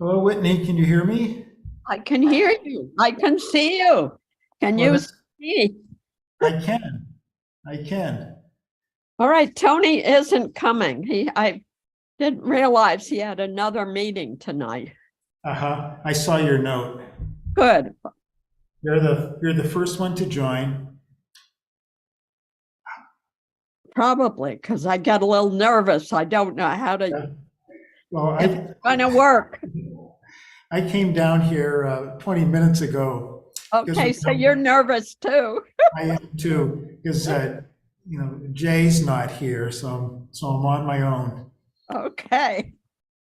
Hello, Whitney. Can you hear me? I can hear you. I can see you. Can Well, you see? I can. I can. All right, Tony isn't coming. I didn't realize he had another meeting tonight. I saw your note. Good. You're the first one to join. Probably because I get a little nervous. I don't know how to. Well, It's going to work. I came down here 20 minutes ago. Okay, so you're nervous too. I am too, because Jay's not here, so I'm on my own. Okay.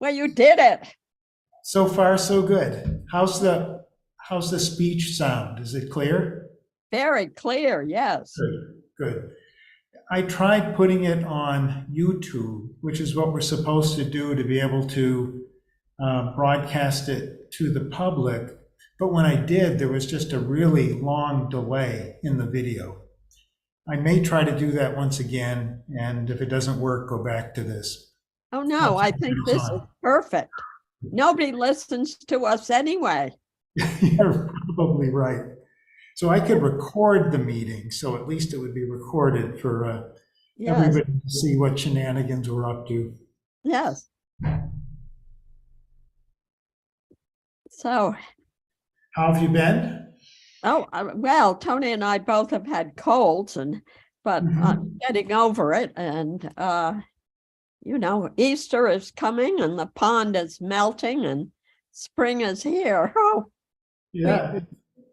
Well, you did it. So far, so good. How's the speech sound? Is it clear? Very clear, yes. Good, good. I tried putting it on YouTube, which is what we're supposed to do to be able to broadcast it to the public. But when I did, there was just a really long delay in the video. I may try to do that once again, and if it doesn't work, go back to this. Oh, no, I think this is perfect. Nobody listens to us anyway. You're probably right. So I could record the meeting, so at least it would be recorded for Yes. everybody to see what shenanigans we're up to. Yes. So, how have you been? Oh, well, Tony and I both have had colds, but I'm getting over it. And, Easter is coming and the pond is melting and spring is here. Oh, yeah.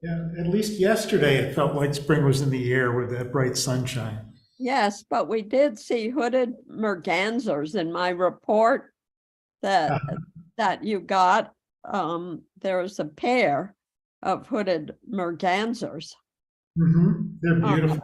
At least yesterday it felt like spring was in the air with that bright sunshine. Yes, but we did see hooded mergansers in my report that you got. There was a pair of hooded mergansers. They're beautiful.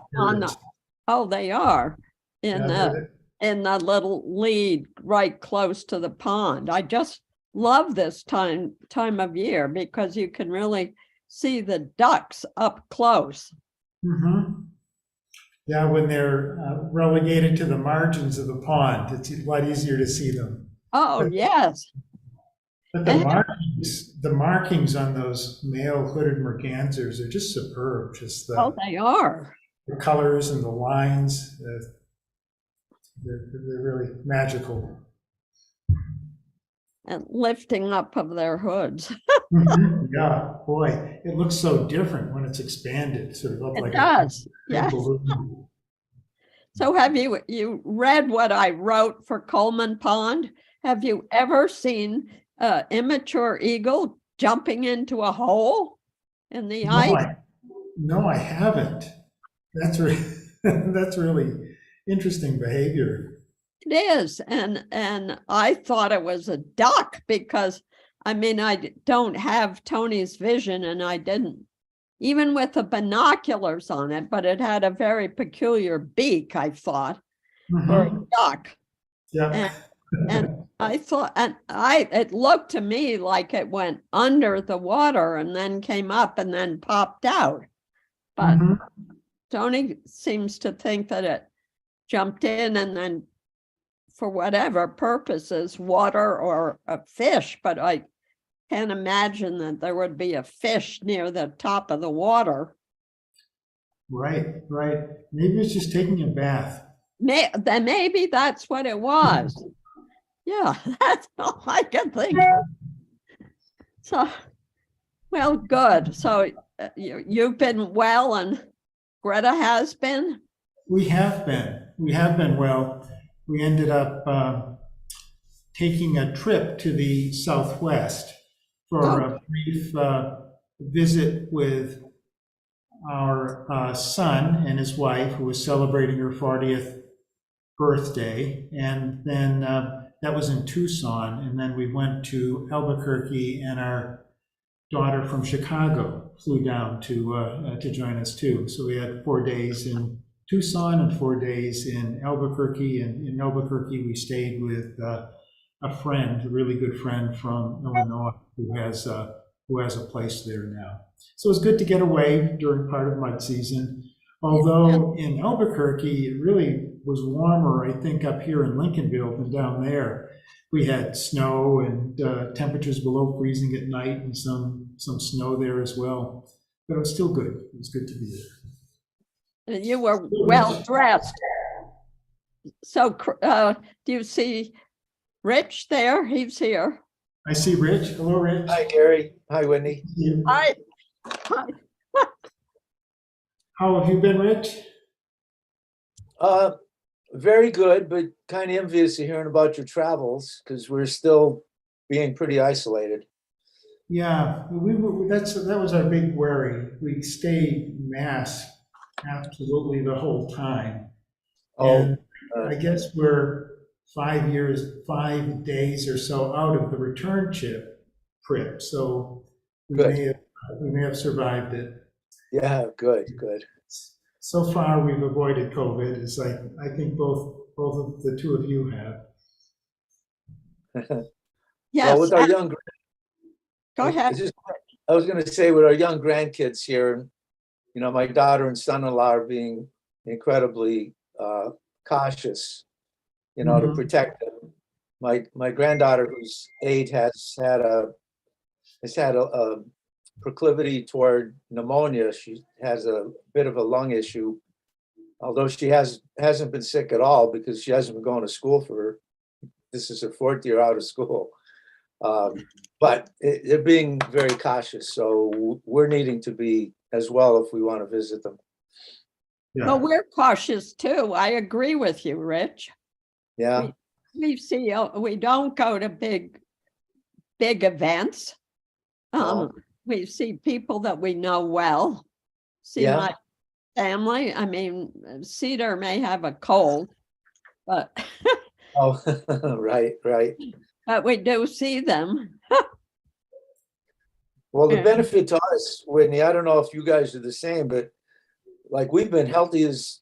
They are in the little lead right close to the pond. I just love this time of year because you can really see the ducks up close. Yeah, when they're relegated to the margins of the pond, it's a lot easier to see them. Oh, yes. But the markings on those male hooded mergansers are just superb. Just they are. The colors and the lines, they're really magical. And lifting up of their hoods. Yeah, boy, it looks so different when it's expanded. Sort of It does, yes. So have you read what I wrote for Coleman Pond? Have you ever seen an immature eagle jumping into a hole in the ice? No, I haven't. That's really interesting behavior. It is, and I thought it was a duck because, I don't have Tony's vision, and I didn't, even with the binoculars on it, but it had a very peculiar beak, I thought, for a duck. Yeah. And I thought, it looked to me like it went under the water and then came up and then popped out. But Tony seems to think that it jumped in and then, for whatever purposes, water or a fish, but can't imagine that there would be a fish near the top of the water. Right, right. Maybe it's just taking a bath. Then maybe that's what it was. Yeah, that's all I can think of. So, well, good. So you've been well and Greta has been? We have been. We have been well. We ended up taking a trip to the Southwest for a brief visit with our son and his wife, who was celebrating her 40th birthday. And then that was in Tucson. And then we went to Albuquerque, and our daughter from Chicago flew down to join us too. So we had 4 days in Tucson and 4 days in Albuquerque. And in Albuquerque, we stayed with a friend, a really good friend from Illinois, who has a place there now. So it was good to get away during part of mud season. Although in Albuquerque, it really was warmer, I think, up here in Lincolnville than down there. We had snow and temperatures below freezing at night, and some snow there as well. But it was still good. It was good to be there. And you were well dressed. So do you see Rich there? He's here. I see Rich. Hello, Rich. Hi, Gary. Hi, Wendy. Hi. How have you been, Rich? Very good, but kind of envious of hearing about your travels because we're still being pretty isolated. Yeah, that was our big worry. We stayed masked absolutely the whole time. Oh, And I guess we're 5 days or so out of the return trip. So we Good. may have survived it. yeah, good, good. So far, we've avoided COVID, as I think both of the two of you have. Yes. Well, with our young, Go ahead. I was going to say with our young grandkids here, you know, my daughter and son-in-law are being incredibly cautious, you know, to Mhm. protect them. My granddaughter, who's 8, has had a proclivity toward pneumonia. She has a bit of a lung issue, although she hasn't been sick at all because she hasn't been going to school this is her 4th year out of school. But they're being very cautious, so we're needing to be as well if we want to visit them. Yeah. Well, we're cautious too. I agree with you, Rich. Yeah, We don't go to big events. No. We see people that we know well. See Yeah. my family. I mean, Cedar may have a cold, but oh, right. we do see them. Well, the Yeah. benefit to us, Whitney, I don't know if you guys are the same, but like we've been healthy as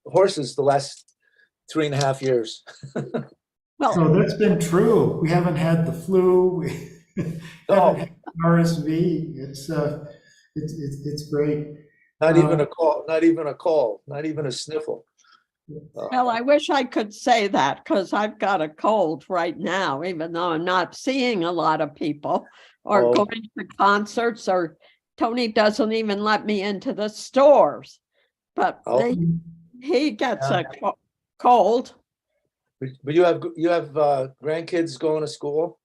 horses the last 3.5 years. Well, So that's been true. We haven't had the flu. We haven't had RSV. It's great. Not even a call, not even a sniffle. well, I wish I could say that because I've got a cold right now, even though I'm not seeing a lot of people or Oh. going to concerts, or Tony doesn't even let me into the stores. But Oh. he gets a cold. But you have grandkids going to school?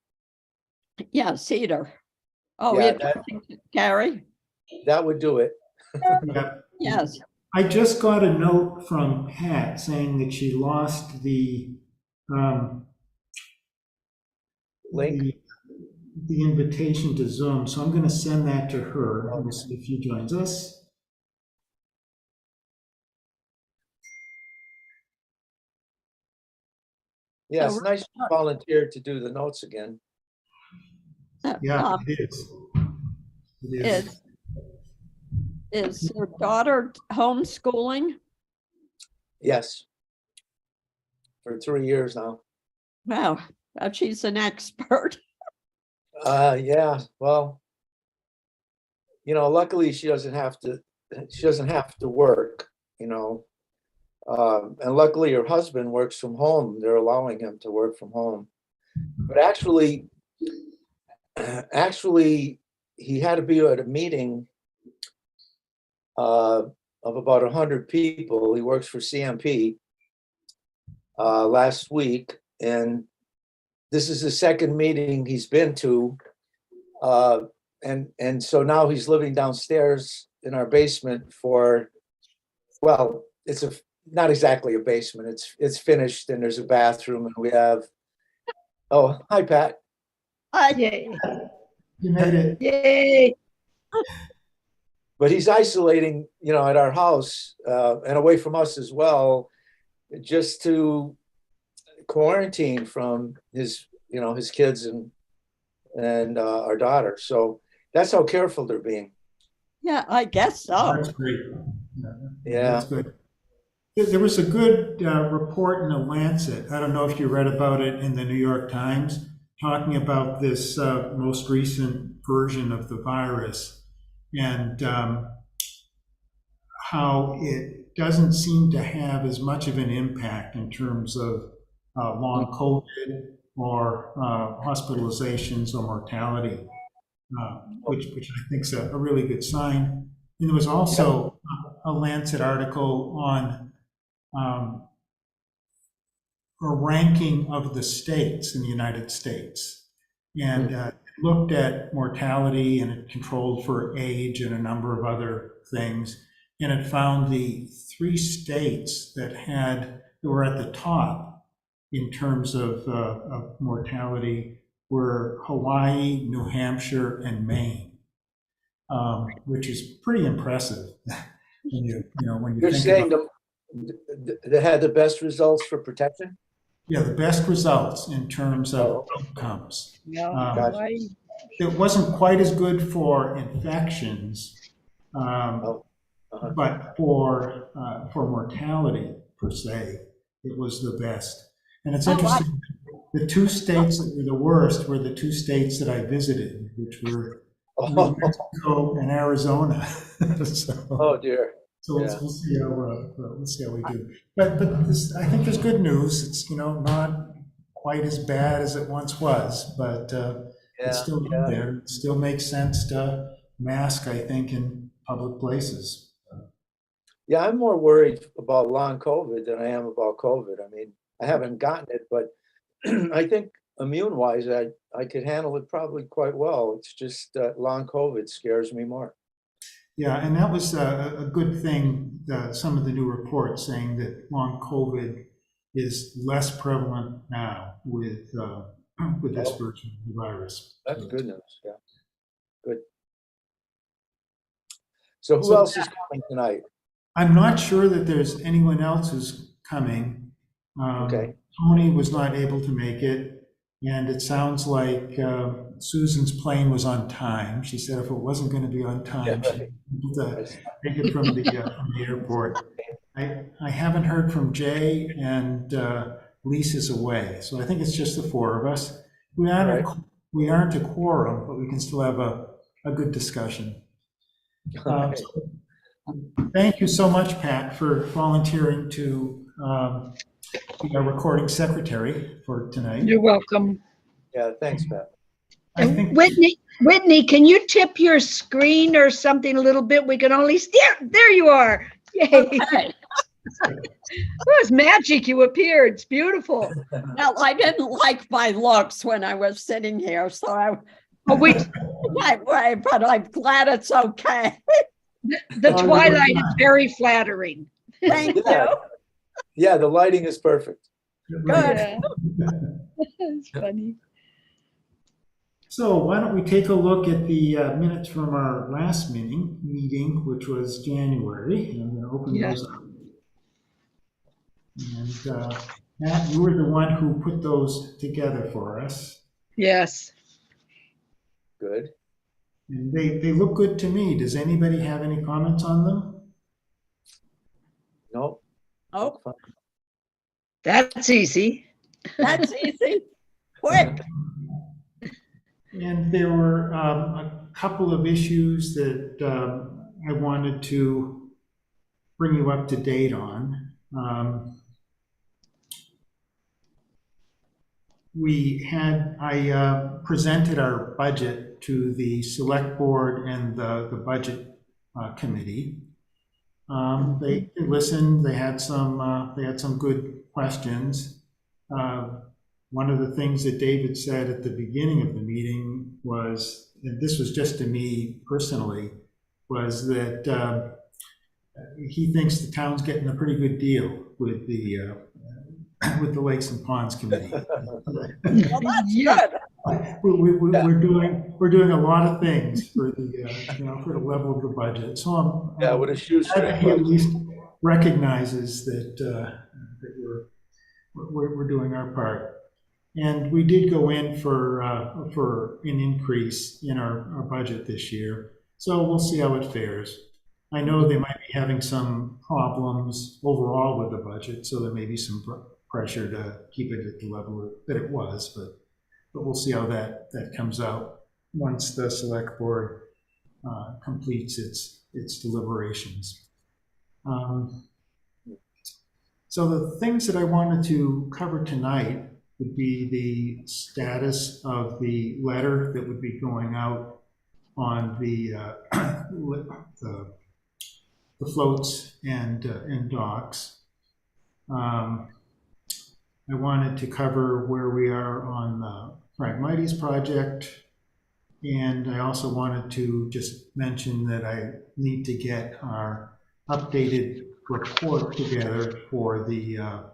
Yeah, Cedar. Oh, Yeah, you're talking to Gary? That would do it. Yeah. Yes. I just got a note from Pat saying that she lost the Link? the invitation to Zoom, so I'm going to send that to her. We'll see if she joins us. Yeah, So, it's nice to volunteer to do the notes again. Yeah, it is. It is. Is your daughter homeschooling? Yes. For 3 years now. Wow, she's an expert. Yeah, well, you know, luckily she doesn't have to work, you know. And luckily her husband works from home. They're allowing him to work from home. But actually, actually, he had to be at a meeting of about 100 people. He works for CMP last week, and this is the second meeting he's been to. And so now he's living downstairs in our basement for, well, it's not exactly a basement. It's finished, and there's a bathroom, and we have, oh, hi, Pat. Yay. You made it. Yay. But he's isolating, at our house, and away from us as well, just to quarantine from his kids and our daughter. So that's how careful they're being. Yeah, I guess so. That's great. Yeah. That's good. There was a good report in the Lancet. I don't know if you read about it in the New York Times, talking about this most recent version of the virus and how it doesn't seem to have as much of an impact in terms of long COVID or hospitalizations or mortality, which I think is a really good sign. And there was also a Lancet article on a ranking of the states in the United States, and it looked at mortality, and it controlled for age and a number of other things, and it found the 3 states that were at the top in terms of mortality were Hawaii, New Hampshire, and Maine, which is pretty impressive when you You're think saying about. they had the best results for protection? Yeah, the best results in terms of outcomes. Gotcha. Right. It wasn't quite as good for infections, but for mortality per se, it was the best. And it's interesting, the 2 states that were the worst were the 2 states that I visited, which were New Mexico and Arizona. Oh, dear. So we'll see how we do. But this, I think there's good news. It's not quite as bad as it once was, but it's still out there. It still makes sense to mask, I think, in public places. Yeah, I'm more worried about long COVID than I am about COVID. I mean, I haven't gotten it, but I think immune-wise, I could handle it probably quite well. It's just long COVID scares me more. Yeah, and that was a good thing, some of the new reports saying that long COVID is less prevalent now with this version of the virus. That's good news, yeah. Good. So who else is coming tonight? I'm not sure that there's anyone else who's coming. Okay. Tony was not able to make it, and it sounds like Susan's plane was on time. She said if it wasn't going to be on time, she'd be able to take it from the airport. I haven't heard from Jay, and Lisa's away, so I think it's just the 4 of us. We aren't a quorum, but we can still have a good discussion. Thank you so much, Pat, for volunteering to be our recording secretary for tonight. You're welcome. Yeah, thanks, Pat. I think Whitney, can you tip your screen or something a little bit? We can only there you are. Yay. Okay. It was magic. You appeared. It's beautiful. Well, I didn't like my looks when I was sitting here, so I but I'm glad it's okay. The twilight is very flattering. Thank you. Yeah, the lighting is perfect. Good. Yeah. It's funny. So why don't we take a look at the minutes from our last meeting, which was January. I'm going to open those up. And Matt, you were the one who put those together for us. Yes. Good. And they look good to me. Does anybody have any comments on them? No. Oh, That's easy. that's easy. Quick. And there were a couple of issues that I wanted to bring you up to date on. I presented our budget to the select board and the budget committee. They listened, they had some good questions. One of the things that David said at the beginning of the meeting was, and this was just to me personally, was that he thinks the town's getting a pretty good deal with the Lakes and Ponds Committee. Well, that's Yeah. good. We're doing a lot of things for the level of the budget. So I'm Yeah, with a shoestring. he at least recognizes that we're doing our part. And we did go in for an increase in our budget this year. So we'll see how it fares. I know they might be having some problems overall with the budget, so there may be some pressure to keep it at the level that it was, but we'll see how that comes out once the select board completes its deliberations. So the things that I wanted to cover tonight would be the status of the letter that would be going out on the floats and docks. I wanted to cover where we are on the Phragmites project, and I also wanted to just mention that I need to get our updated report together for the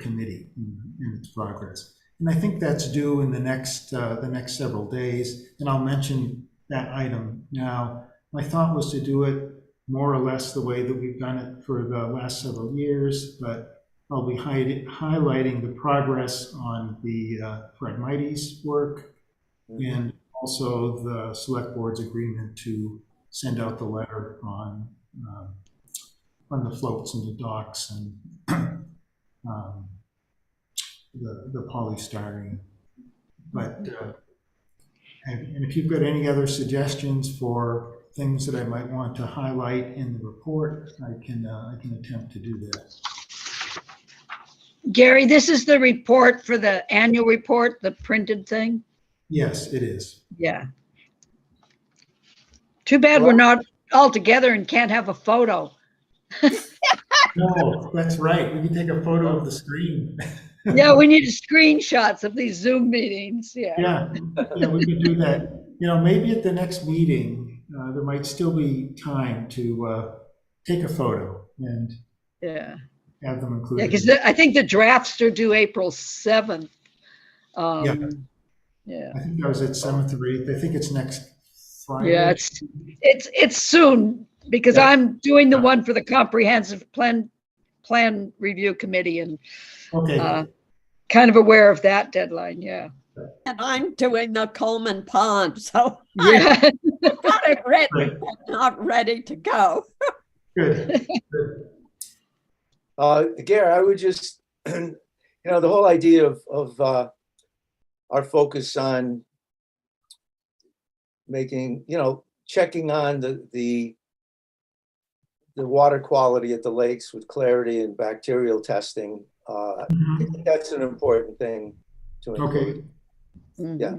committee in its progress. And I think that's due in the next several days, and I'll mention that item now. My thought was to do it more or less the way that we've done it for the last several years, but I'll be highlighting the progress on the Phragmites work and also the select board's agreement to send out the letter on the floats and the docks and the polystyrene. But and if you've got any other suggestions for things that I might want to highlight in the report, I can attempt to do that. Gary, this is the report for the annual report, the printed thing? Yes, it is. Yeah. Too bad we're not all together and can't have a photo. No, that's right. We can take a photo of the screen. Yeah, we need screenshots of these Zoom meetings. Yeah. Yeah, we can do that. Maybe at the next meeting, there might still be time to take a photo and Yeah. have them Yeah, included. because I think the drafts are due April 7th. Yeah. I think I was at 7th or 8th. I think it's next Friday. Yeah, it's soon because Yeah. I'm doing the one for the comprehensive plan review committee and Okay. kind of aware of that deadline. Yeah. And I'm doing the Coleman Pond, so Yeah. I've got it ready, Right. but not ready to go. Good. Gary, I would just, the whole idea of our focus on making, checking on the water quality at the lakes with clarity and bacterial testing. I think that's an important thing to include. Mhm. Yeah.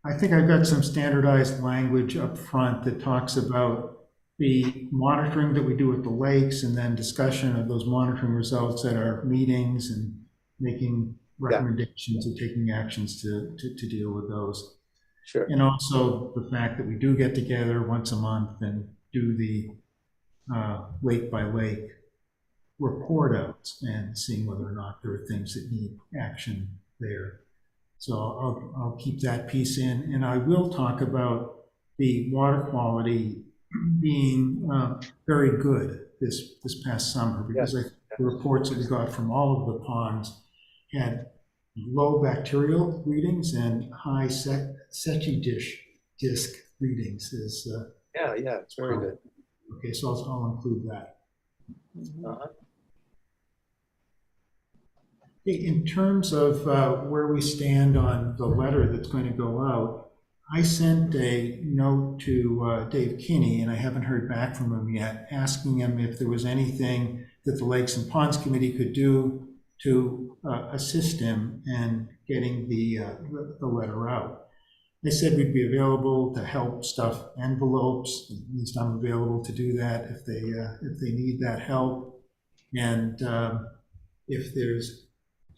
I think I've got some standardized language up front that talks about the monitoring that we do at the lakes and then discussion of those monitoring results at our meetings and making recommendations and taking actions to deal with those. Sure. And also the fact that we do get together once a month and do the lake by lake report outs and seeing whether or not there are things that need action there. So I'll keep that piece in, and I will talk about the water quality being very good this past summer, because the reports that we got from all of the ponds had low bacterial readings and high Secchi disc readings. Yeah, it's very good. Okay, so I'll include that. Uh-huh. In terms of where we stand on the letter that's going to go out, I sent a note to Dave Kinney, and I haven't heard back from him yet, asking him if there was anything that the Lakes and Ponds Committee could do to assist him in getting the letter out. They said we'd be available to help stuff envelopes. At least I'm available to do that if they need that help. And if there's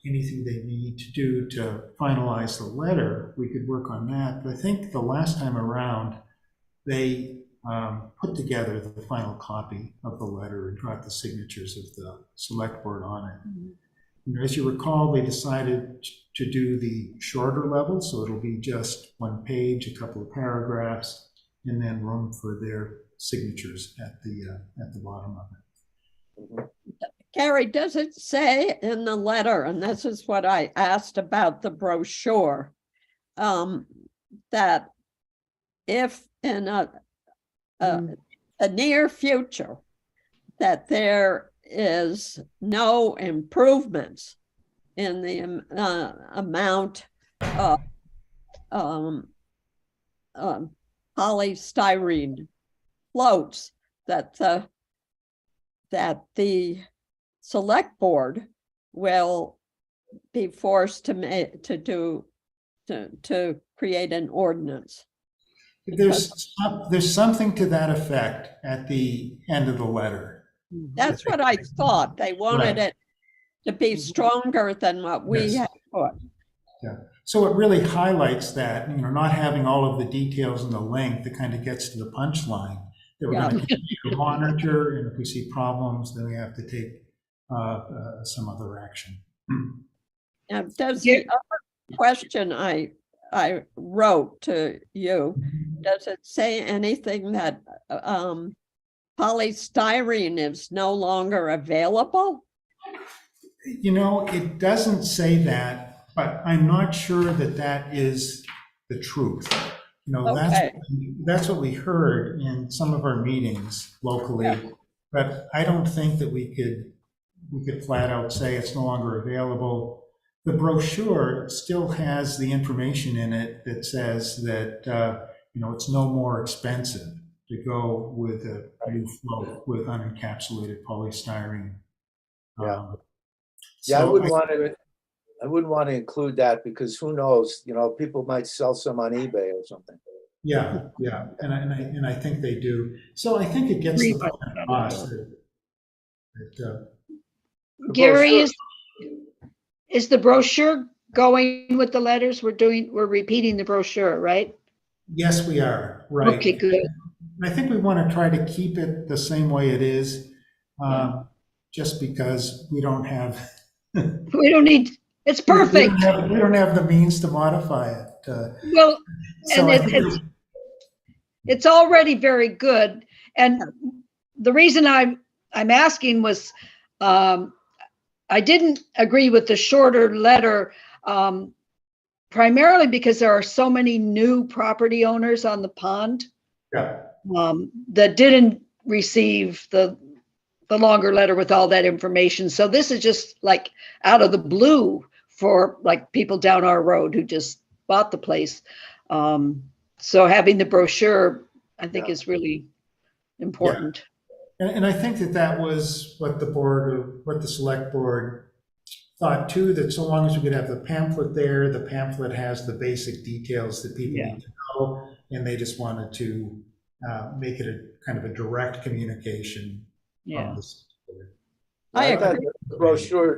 anything they need to do to finalize the letter, we could work on that. But I think the last time around, they put together the final copy of the letter and got the signatures of the select board on it. You know, as you recall, they decided to do the shorter level, so it'll be just one page, a couple of paragraphs, and then room for their signatures at the bottom of it. Gary, does it say in the letter, and this is what I asked about the brochure, that if in a near future that there is no improvements in the amount of polystyrene floats, that the select board will be forced to create an ordinance? There's something to that effect at the end of the letter. That's what I thought. They wanted it to be stronger than what we Yes. had put. Yeah. So it really highlights that, you know, not having all of the details and the length, it kind of gets to the punchline. That we're going to continue to monitor, and if we see problems, then we have to take some other action. Now, does the other question I wrote to you, does it say anything that polystyrene is no longer available? You know, it doesn't say that, but I'm not sure that that is the truth. You know, Okay. that's what we heard in some of our meetings locally, Yeah. but I don't think that we could flat out say it's no longer available. The brochure still has the information in it that says that, you know, it's no more expensive to go with a new float with unencapsulated polystyrene. Yeah. So I wouldn't want to include that because who knows, you know, people might sell some on eBay or something. Yeah, and I think they do. So I think it gets the point across that Gary, is the brochure going with the letters? We're repeating the brochure, right? yes, we are, right. Okay, good. I think we want to try to keep it the same way it is, just because we don't have. We don't need, it's perfect. We don't have the means to modify it. Well, So and I think it's already very good. And the reason I'm asking was, I didn't agree with the shorter letter, primarily because there are so many new property owners on the pond, yeah, that didn't receive the longer letter with all that information. So this is just like out of the blue for like people down our road who just bought the place. So having the brochure, I think, is really important. and I think that was what the select board thought too, that so long as we could have the pamphlet there, the pamphlet has the basic details that people need to know, and they just wanted to make it a kind of a direct communication. Yeah. I thought agree.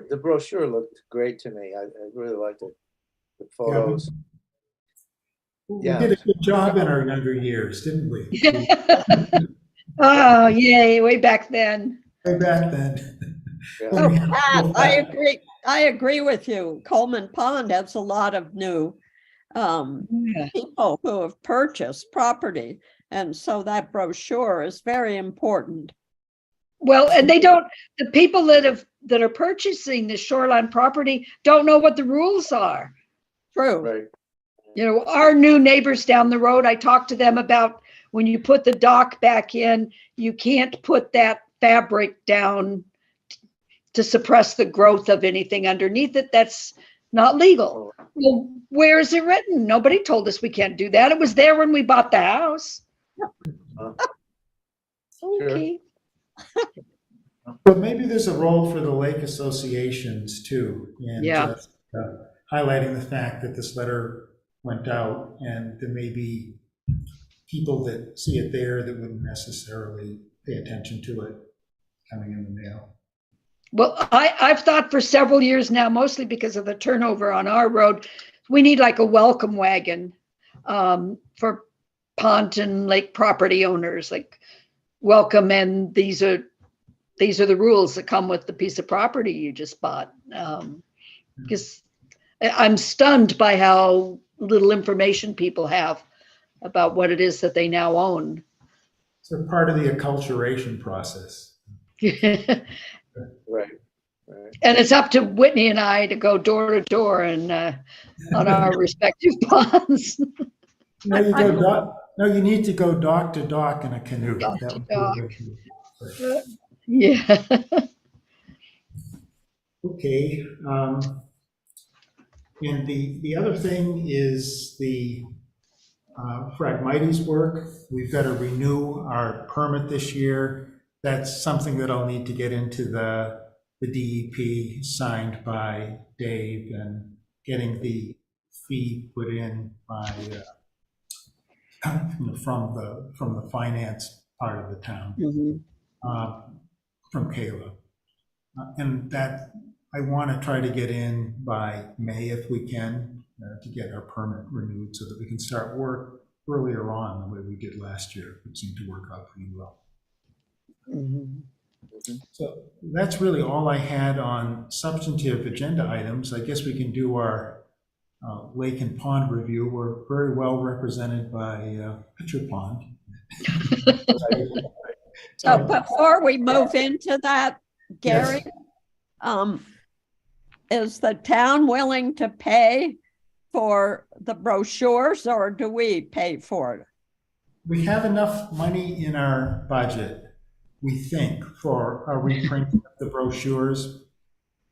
the brochure looked great to me. I really liked it. The photos. We did a good job in our younger years, didn't we? Oh, yay, way back then. Way back then. Yeah. Oh, Pat, I agree. I agree with you. Coleman Pond has a lot of new people who have purchased property. And so that brochure is very important. Well, and the people that are purchasing the shoreline property don't know what the rules are. True. Right. You know, our new neighbors down the road, I talked to them about when you put the dock back in, you can't put that fabric down to suppress the growth of anything underneath it. That's not legal. Well, where is it written? Nobody told us we can't do that. It was there when we bought the house. Sure. Okay. But maybe there's a role for the lake associations too, in Yeah. just highlighting the fact that this letter went out, and there may be people that see it there that wouldn't necessarily pay attention to it coming in the mail. Well, I've thought for several years now, mostly because of the turnover on our road, we need like a welcome wagon for pond and lake property owners, like welcome, and these are the rules that come with the piece of property you just bought. Because I'm stunned by how little information people have about what it is that they now own. So part of the acculturation process. And Right, right. it's up to Whitney and I to go door to door and on our respective ponds. No, you need to go dock to dock in a canoe. Dock That to would be dock. good. Yeah. Okay. And the other thing is the Phragmites work. We've got to renew our permit this year. That's something that I'll need to get into the DEP, signed by Dave, and getting the fee put in by from the finance part of the town, Mhm. from Kayla. And that I want to try to get in by May if we can, to get our permit renewed so that we can start work earlier on the way we did last year. It seemed to work out pretty well. Mhm. So that's really all I had on substantive agenda items. I guess we can do our lake and pond review. We're very well represented by Pitcher Pond. So before we move into that, Gary, is the town willing to pay for the brochures, or do we pay for it? We have enough money in our budget, we think, for a reprint of the brochures.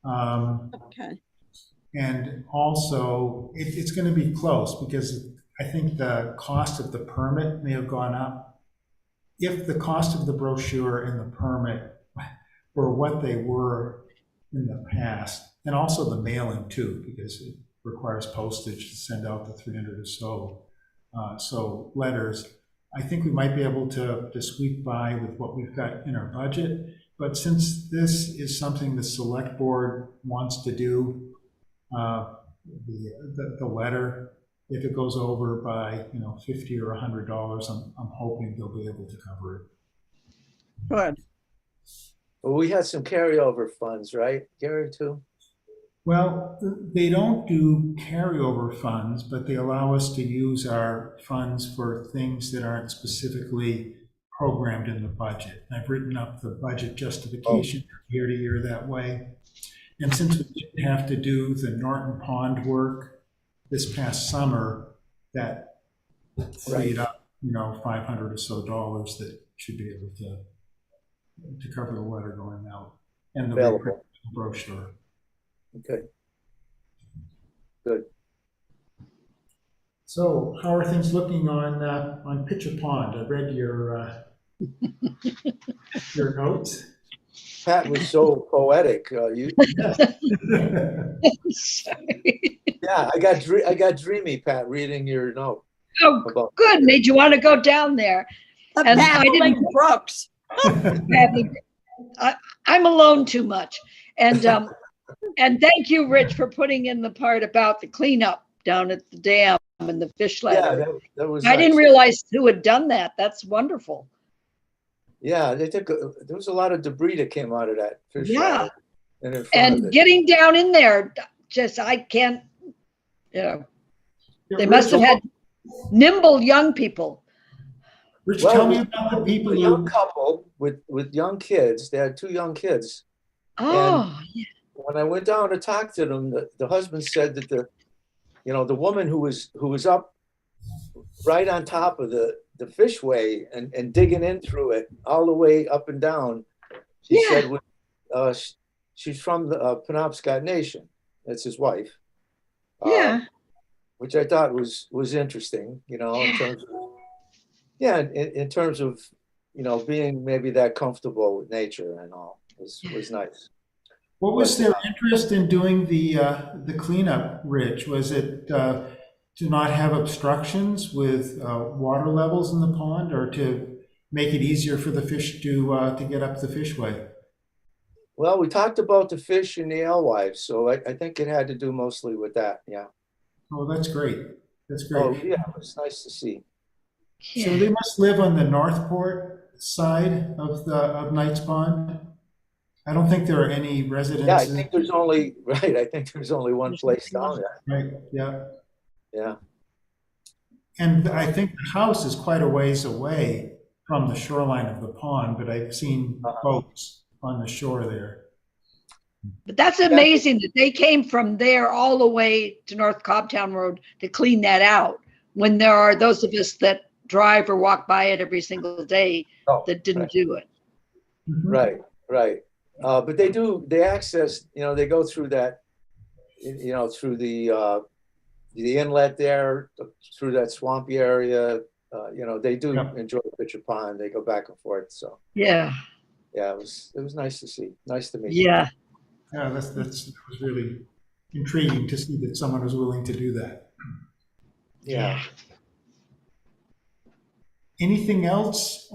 Okay. And also, it's going to be close because I think the cost of the permit may have gone up. If the cost of the brochure and the permit were what they were in the past, and also the mailing too, because it requires postage to send out the 300 or so letters, I think we might be able to squeak by with what we've got in our budget. But since this is something the select board wants to do, the letter, if it goes over by $50 or $100, I'm hoping they'll be able to cover it. Good. Well, we had some carryover funds, right, Gary, too? Well, they don't do carryover funds, but they allow us to use our funds for things that aren't specifically programmed in the budget. I've written up the budget justification year to year that way. And since we didn't have to do the Norton Pond work this past summer, that freed up, $500 or so that should be able to cover the letter going out and the Available brochure. Okay. Good. So, how are things looking on Pitcher Pond? I read your notes. Pat was so poetic. Sorry. Yeah, I got dreamy, Pat, reading your note. Oh, good. Made you want to go down there. The And I babbling didn't- brooks. I'm alone too much. And and thank you, Rich, for putting in the part about the cleanup down at the dam and the fish Yeah, ladder. that was. I didn't nice. realize who had done that. That's wonderful. Yeah, there was a lot of debris that came out of that fish Yeah. ladder and in front of And it. getting down in there, just I can't, they Rich, must have had nimble young people. Rich, Well, tell it me was about the people a young who. couple with young kids. They had two young kids. Oh, When I went down to talk to them, the husband said that the woman who was up right on top of the fishway and digging in through it all the way up and down, she Yeah. said she's from the Penobscot Nation. That's his wife. yeah. Which I thought was interesting, in terms of, in terms of, being maybe that comfortable with nature and all. was nice. What was their interest in doing the cleanup, Rich? Was it to not have obstructions with water levels in the pond, or to make it easier for the fish to get up the fishway? Well, we talked about the fish and the alewives, so I think it had to do mostly with that. Yeah. Oh, that's great. That's Oh, great. yeah, it was nice to see. So they must live on the Northport side of Knights Pond. I don't think there are any Yeah, I residences. think there's only, right, I think there's only one place down there. Right, yeah. Yeah. And I think the house is quite a ways away from the shoreline of the pond, but I've seen boats on the shore there. But that's amazing that they came from there all the way to North Cobbtown Road to clean that out, when there are those of us that drive or walk by it every single day Oh, that didn't right. do it. Mhm. Right, right. But they access, they go through that, through the inlet there, through that swampy area. They do Yeah. enjoy Pitcher Pond. They go back and forth. So Yeah, yeah, it was nice to see. Nice to meet. yeah. Yeah, that was really intriguing to see that someone was willing to do that. Yeah. Anything else,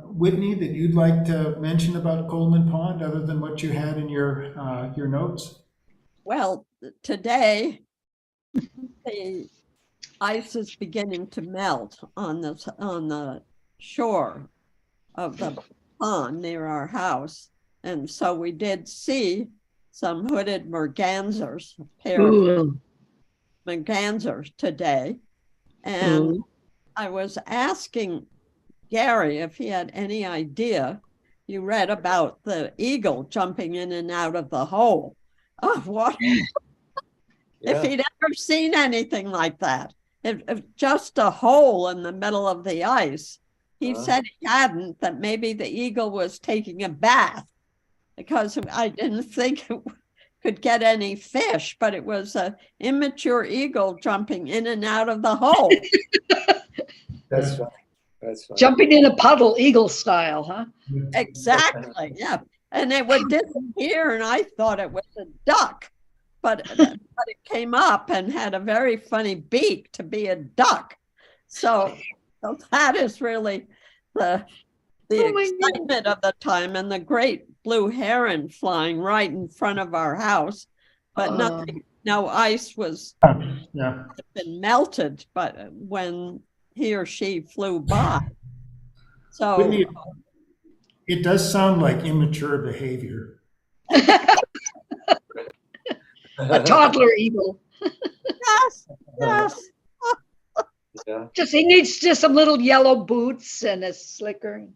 Whitney, that you'd like to mention about Coleman Pond other than what you had in your notes? Well, today, the ice is beginning to melt on the shore of the pond near our house. And so we did see some hooded mergansers, a pair of Ooh, mergansers today. And ooh. I was asking Gary if he had any idea. You read about the eagle jumping in and out of the hole. Oh, what? If Yeah. he'd ever seen anything like that, if just a hole in the middle of the ice. He said he hadn't, that maybe the eagle was taking a bath, because I didn't think it could get any fish, but it was an immature eagle jumping in and out of the hole. That's Yeah. fine. That's fine. Jumping in a puddle, eagle style, huh? Exactly, yeah. And it would disappear, and I thought it was a duck, but it came up and had a very funny beak to be a duck. So that is really the Oh my excitement of the time, and the great blue heron flying right in front of our house, but nothing, no ice was Yeah. been melted, but when he or she flew by. So Whitney, it does sound like immature behavior. A toddler eagle. yes, yes. Yeah. He needs just some little yellow boots and a slicker.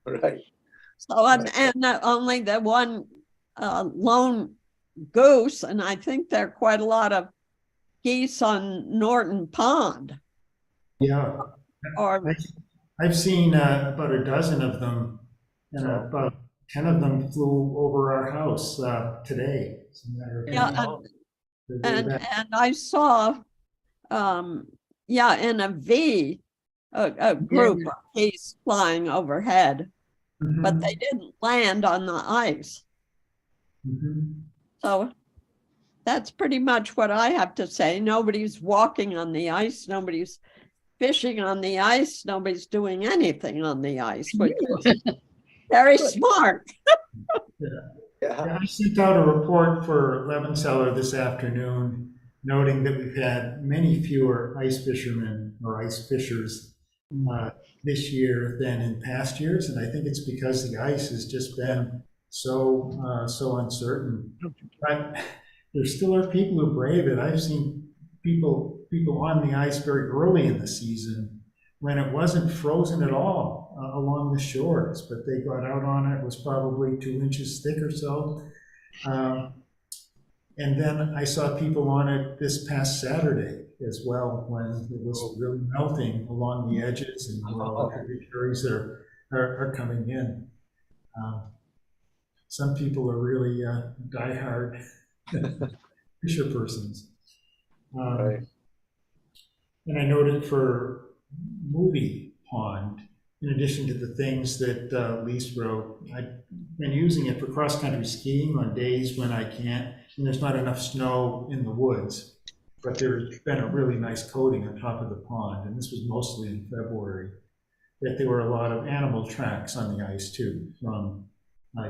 Right. So and only the one lone goose, and I think there are quite a lot of geese on Norton Pond. Yeah. Or I've seen about a dozen of them, and about 10 of them flew over our house today. As a matter of yeah, fact. They're and back. I saw in a V a group of geese flying overhead, but Mhm. they didn't land on the ice. Mhm. So that's pretty much what I have to say. Nobody's walking on the ice, nobody's fishing on the ice, nobody's doing anything on the ice, which is very smart. Yeah. Yeah. Yeah, I sent out a report for Levenseller this afternoon, noting that we've had many fewer ice fishermen or ice fishers this year than in past years, and I think it's because the ice has just been so uncertain. But there still are people who brave it. I've seen people on the ice very early in the season when it wasn't frozen at all along the shores, but they got out on it. It was probably 2 inches thick or so. And then I saw people on it this past Saturday as well, when it was really melting along the edges and where all the tributaries are coming in. Some people are really diehard fisher persons. Right. And I noted for Movie Pond, in addition to the things that Lise wrote, I've been using it for cross-country skiing on days when I can't, and there's not enough snow in the woods. But there's been a really nice coating on top of the pond, and this was mostly in February, that there were a lot of animal tracks on the ice too, from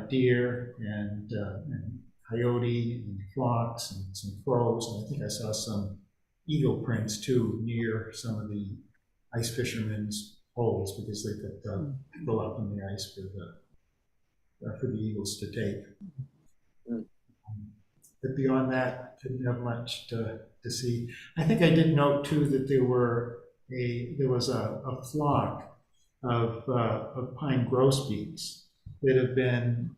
deer and coyote and fox and some crows, and I think I saw some eagle prints too near some of the ice fishermen's holes because they could fill up in the ice for the eagles to take. But beyond that, didn't have much to see. I think I did note too that there was a flock of pine grosbeaks that have been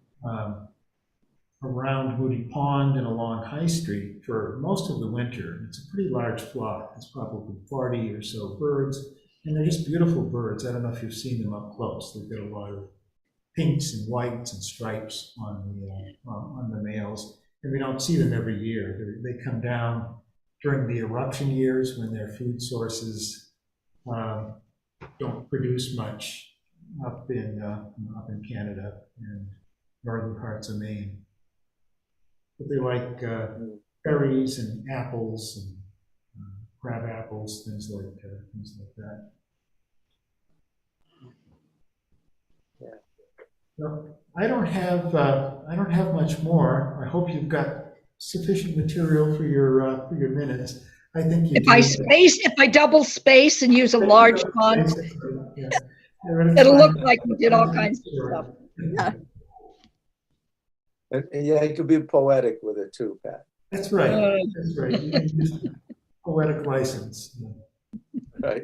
around Moody Pond and along High Street for most of the winter. It's a pretty large flock. It's probably 40 or so birds, and they're just beautiful birds. I don't know if you've seen them up close. They've got a lot of pinks and whites and stripes on the males, and we don't see them every year. They come down during the eruption years when their food sources don't produce much up in Canada and northern parts of Maine. But they like berries and apples and crab apples, things like that. Yeah. So I don't have much more. I hope you've got sufficient material for your minutes. I think you do. If I double space and use a large font, Yeah. it'll look like we did all kinds of stuff. Yeah. And yeah, you could be poetic with it too, Pat. That's right. That's right. You can use poetic license. Right.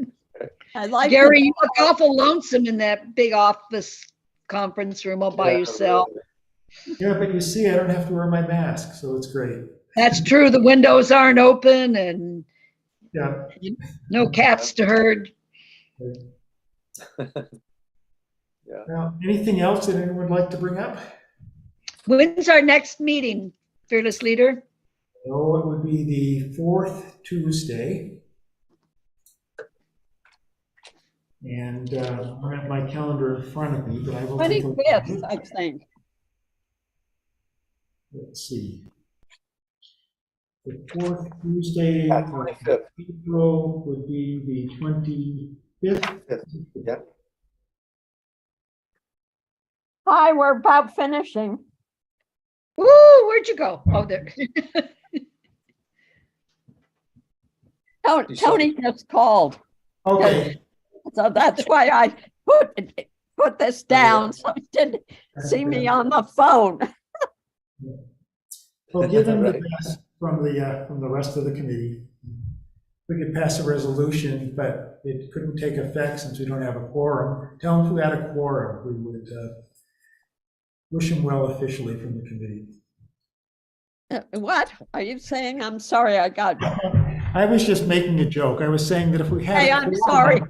I like Gary, you look awful lonesome in that big office conference room all by Yeah, yourself. really. Yeah, but you see, I don't have to wear my mask, so it's great. That's true. The windows aren't open and Yeah. no cats to herd. Yeah. Now, anything else that anyone would like to bring up? When's our next meeting, Fearless Leader? Oh, it would be the fourth Tuesday. And I don't have my calendar in front of me, but I will take a look. 25th, I think. Let's see. The fourth Tuesday Yeah, of 25th. April would be the 25th. Yeah. Hi, we're about finishing. Woo, where'd you go? Oh, there. Tony just called, Okay. so that's why I put this down so he didn't see me on the phone. Well, give him the Right. best from the rest of the committee. We could pass a resolution, but it couldn't take effect since we don't have a quorum. Tell him if we had a quorum, we would wish him well officially from the committee. What are you saying? I'm sorry, I got. I was just making a joke. I was saying that if we had Hey, a I'm quorum- sorry.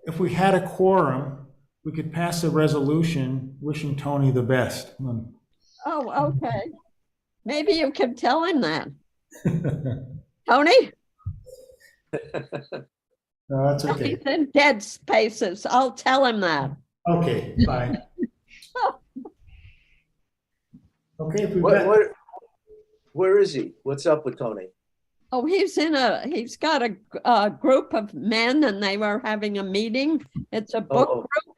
If we had a quorum, we could pass a resolution wishing Tony the best. Oh, okay. Maybe you can tell him that. Tony, No, that's okay. he's in dead spaces. I'll tell him that. Okay, bye. Okay, if we've What, got, where is he? What's up with Tony? Oh, he's got a group of men and they were having a meeting. It's a book Oh. group.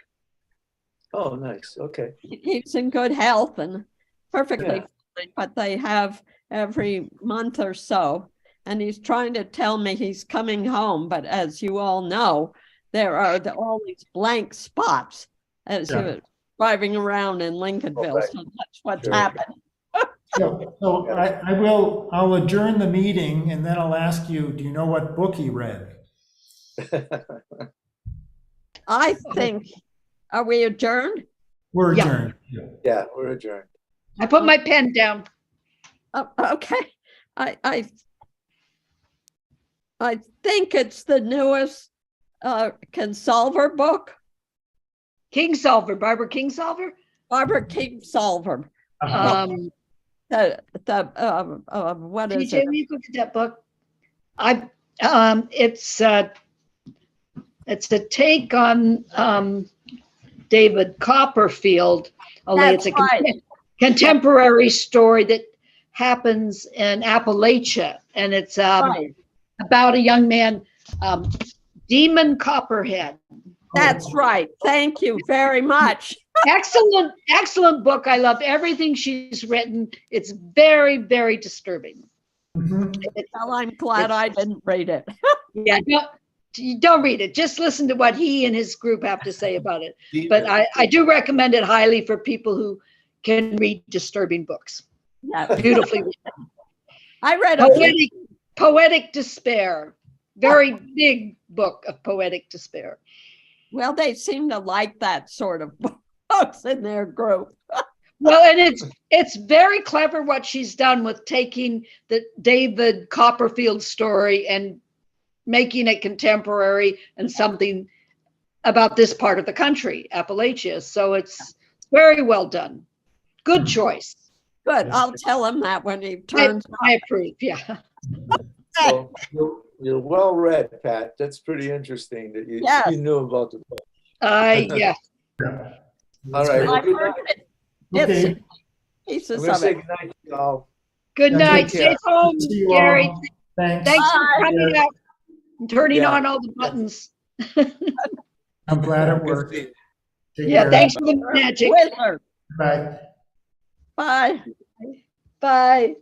Oh, nice. Okay. He's in good health and perfectly Yeah. fine, but they have every month or so. And he's trying to tell me he's coming home, but as you all know, there are all these blank spots as Yeah. you're driving around in Lincolnville. right. So that's what's Sure. happened. so I'll adjourn the meeting and then I'll ask you, do you know what book he read? I think, are we adjourned? We're Yeah. adjourned. Yeah, we're adjourned. I put my pen down. Oh, okay. I think it's the newest Kingsolver book, Kingsolver, Barbara Kingsolver. Barbara Kingsolver. Uh-huh. What is TJ, it? will you go get that book? It's a take on David Copperfield, only it's a That's right. contemporary story that happens in Appalachia, and it's Right. about a young man, Demon Copperhead. That's right. Thank you very much. Excellent, excellent book. I love everything she's written. It's very, very disturbing. Mhm. Well, I'm glad I didn't read it. Yeah, don't read it. Just listen to what he and his group have to say about it. But I do recommend it highly for people who can read disturbing books. Yeah. Beautifully written. I read a few. Poetic despair. Very big book of poetic despair. Well, they seem to like that sort of books in their group. Well, and it's very clever what she's done with taking the David Copperfield story and making it contemporary and something about this part of the country, Appalachia. So it's very well done. Good choice. Good. I'll tell him that when he turns up. I approve. Yeah. Well, you're well read, Pat. That's pretty interesting that you, Yes. you knew about the book. Yeah. Yeah. All right. Well, I've good heard night. it. Okay. It's I'm pieces going to of say it. good night to y'all. Good Yeah, night. take care. Stay home, See you Gary. all. Thanks. Thanks for Bye. coming out and turning Yeah. on all the buttons. I'm glad it Good worked. seeing you. Take Yeah, care. thanks for the magic. Wizard. Bye. Bye. Bye.